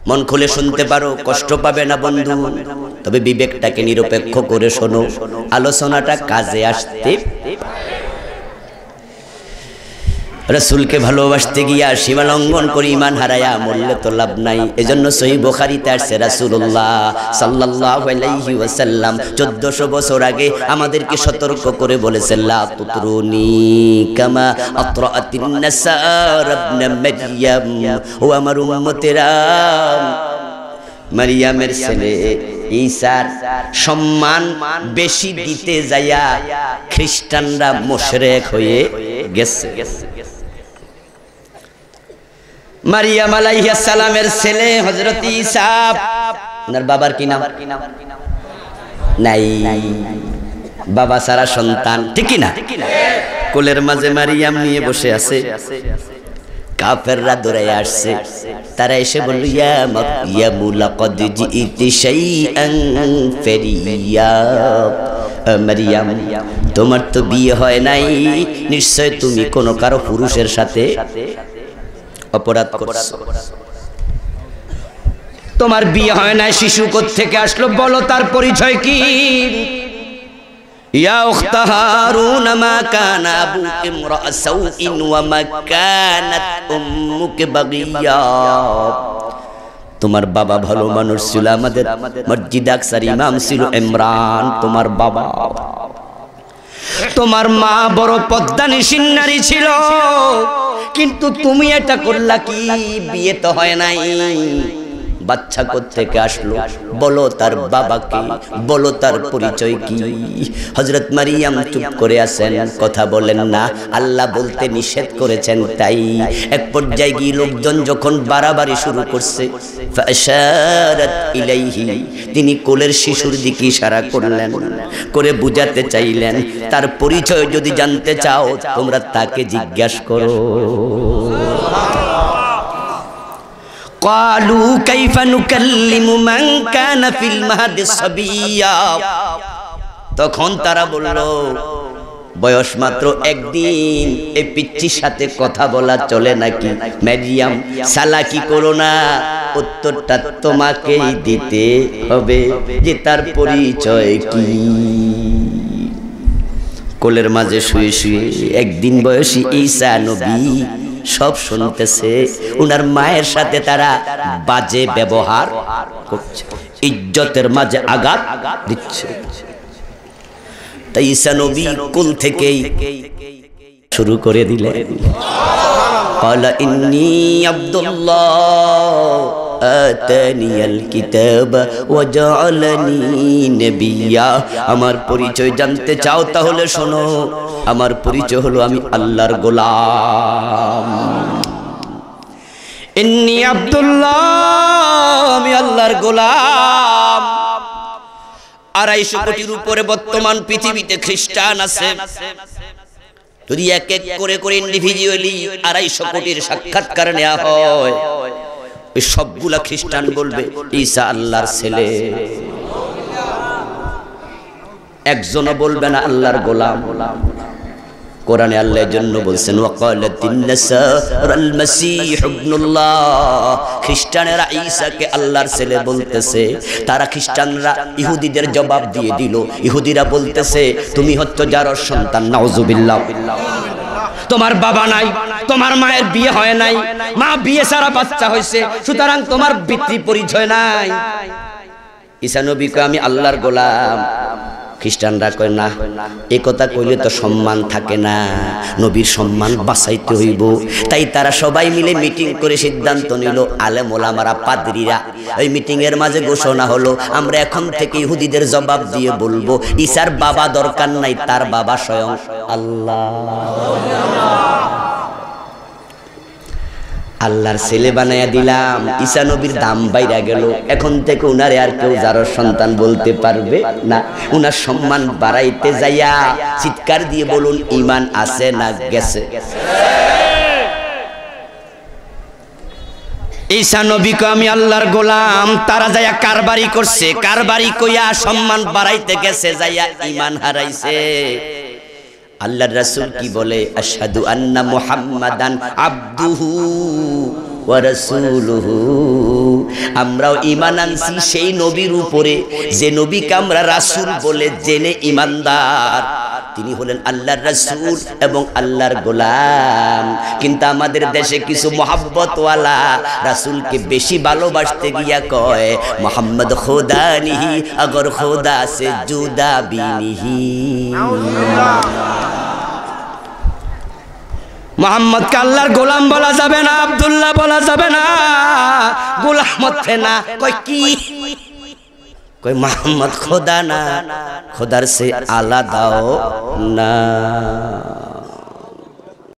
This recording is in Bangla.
মন খুলে শুনতে পারো, কষ্ট পাবে না বন্ধু, তবে বিবেকটাকে নিরপেক্ষ করে শোনো, আলোচনাটা কাজে আসতে। রাসূলকে ভালোবাসতে গিয়া সীমা লঙ্ঘন করে ঈমান হারায়া মরলে তো লাভ নাই। এজন্য সহিহ বুখারীতে আসছে রাসূলুল্লাহ সাল্লাল্লাহু আলাইহি ওয়াসাল্লাম 1400 বছর আগে আমাদেরকে সতর্ক করে বলেছেন, লা তুতরুনি কামা আতরাতিন নাসারা ইবনে মারইয়াম। ও আমার উম্মতেরা, মারইয়ামের ছেলে ঈসার সম্মান বেশি দিতে যাইয়া খ্রিস্টানরা মুশরিক হয়ে গেছে। মারিয়াম আলাইহিস সালামের ছেলে হযরত ঈসা, ওনার বাবার কি নাম? নাই, বাবা সারা সন্তান, ঠিক কি না? কোলের মাঝে মারিয়াম নিয়ে বসে আছে, কাফেররা দৌড়ায় আসছে, তারা এসে বলল, ইয়া মারইয়াম লাকাদ জিইতি শাইআন ফারিয়া। মারিয়াম, তোমার তো বিয়ে হয় নাই, নিশ্চয় তুমি কোনো কারো পুরুষের সাথে অপরাধ করছো। তোমার বিয়ে হয় না, শিশু কোত্থেকে আসলো, বলো তার পরিচয় কি? ইয়া উখতা হারুন মা কানা আবুকি ইমরাআ সাউইন ওয়া মা কানাত উম্মুকি বাগিয়া। তোমার বাবা ভালো মানুষ ছিল, আমাদের মসজিদ আকসার ইমাম ছিল ইমরান তোমার বাবা। তোমার মা বড় পদ্মানিসীন নারী ছিল, কিন্তু তুমি এটা করলা কি? বিয়ে তো হয় নাই, বাচ্চা কোত্থেকে আসলো, বলো তার বাবাকে, বলো তার পরিচয় কি? হযরত মারিয়াম চুপ করে আছেন, কথা বলেন না, আল্লাহ বলতে নিষেধ করেছেন। তাই এক পর্যায়ে গিয়ে লোকজন যখন বাড়াবাড়ি শুরু করছে, ফাশারাত ইলাইহি, তিনি কোলের শিশুর দিকে ইশারা করলেন, করে বুঝাতে চাইলেন তার পরিচয় যদি জানতে চাও তোমরা তাকে জিজ্ঞাসা করো। قالوا كيف نكلم من كان في المهد صبيا। তখন তারা বলল, বয়স মাত্র একদিন, এই পিচ্চির সাথে কথা বলা চলে নাকি? মারিয়াম, চালাকি করো না, উত্তরটা তোমাকেই দিতে হবে যে তার পরিচয় কি। কোলের মাঝে শুয়ে শুয়ে একদিন বয়সী ঈসা নবী সব শুনতেছে, উনার মায়ের সাথে তারা বাজে ব্যবহার করছে, ইজ্জতের মাঝে আঘাত দিচ্ছে। তাই ঈসা নবী কোল থেকেই শুরু করে দিলেন, ক্বালা ইন্নী আব্দুল্লাহ আতানিয়াল কিতাব ওয়া জাআলানি নবিয়্যা। আমার পরিচয় জানতে চাও তাহলে শোনো, আমার পরিচয় হলো আমি আল্লাহর গোলাম। ইন্নী আব্দুল্লাহ, আমি আল্লাহর গোলাম। 250 কোটির উপরে বর্তমান পৃথিবীতে খ্রিস্টান আছে। যদি এক এক করে করে ইন্ডিভিজুয়ালি 250 কোটির সাক্ষাৎকার নেওয়া হয়, ওই সবগুলা খ্রিস্টান বলবে ঈসা আল্লাহর ছেলে, একজনও বলবে না আল্লাহর গোলাম। কোরআনে আল্লাহ এর জন্য বলছেন, ওয়াকালাতিন নাসারাল মাসীহ ইবনুল্লাহ, খ্রিস্টানেরা ঈসাকে আল্লাহর ছেলে বলতেছে। তারা খ্রিস্টানরা ইহুদিদের জবাব দিয়ে দিল, ইহুদিরা বলতেছে তুমি হচ্ছে যারর সন্তান, নাউজুবিল্লাহ। তোমার বাবা নাই, তোমার মায়ের বিয়ে হয় নাই, মা বিয়ে ছাড়া বাচ্চা হয়েছে, সুতরাং তোমার পিতৃ পরিচয় নাই। ঈসা নবী কয় আমি আল্লাহর গোলাম। খ্রিস্টানরা কয় না, এই কথা কইলে তো সম্মান থাকে না, নবীর সম্মান বাঁচাইতে হইব। তাই তারা সবাই মিলে মিটিং করে সিদ্ধান্ত নিল, আলেম ওলামারা, পাদ্রীরা। ওই মিটিং এর মাঝে ঘোষণা হলো, আমরা এখন থেকে ইহুদিদের জবাব দিয়ে বলবো ঈসার বাবা দরকার নাই, তার বাবা স্বয়ং আল্লাহ। আল্লাহর ছেলে বানায়া দিলাম, ঈসা নবীর দাম বাইরা গেল। এখন থেকে উনারে আর কেউ যারর সন্তান বলতে পারবে না। উনার সম্মান বাড়াইতে যাইয়া চিৎকার দিয়ে বলুন, ঈমান আছে না গেছে? ঈসা নবী কয় আমি আল্লাহর গোলাম। তারা যাইয়া কারবারি করছে, কারবারি কইয়া সম্মান বাড়াইতে গেছে, যাইয়া ঈমান হারাইছে। আল্লাহর রাসূল কি বলে? আশহাদু আন্না মুহাম্মাদান আবদুহু ওয়া রাসূলুহু আমরাও ঈমান আনছি সেই নবীর উপরে যে নবীকে আমরা রাসূল বলে জেনে ঈমানদার তিনি হলেন আল্লাহর রাসূল এবং আল্লাহর গোলাম কিন্তু আমাদের দেশে কিছু মোহাব্বতওয়ালা রাসূলকে বেশি ভালোবাসতে গিয়া কয় মোহাম্মদ খোদা নিহি अगर खुदा से जुदा भी नहीं मोहम्मद का अल्लाहर गोलाम बोला जाबे ना अब्दुल्लाह बोला जाबे ना गोलाम मत ना कोई की कोई मोहम्मद खुदा ना खुदा से आला दाओ ना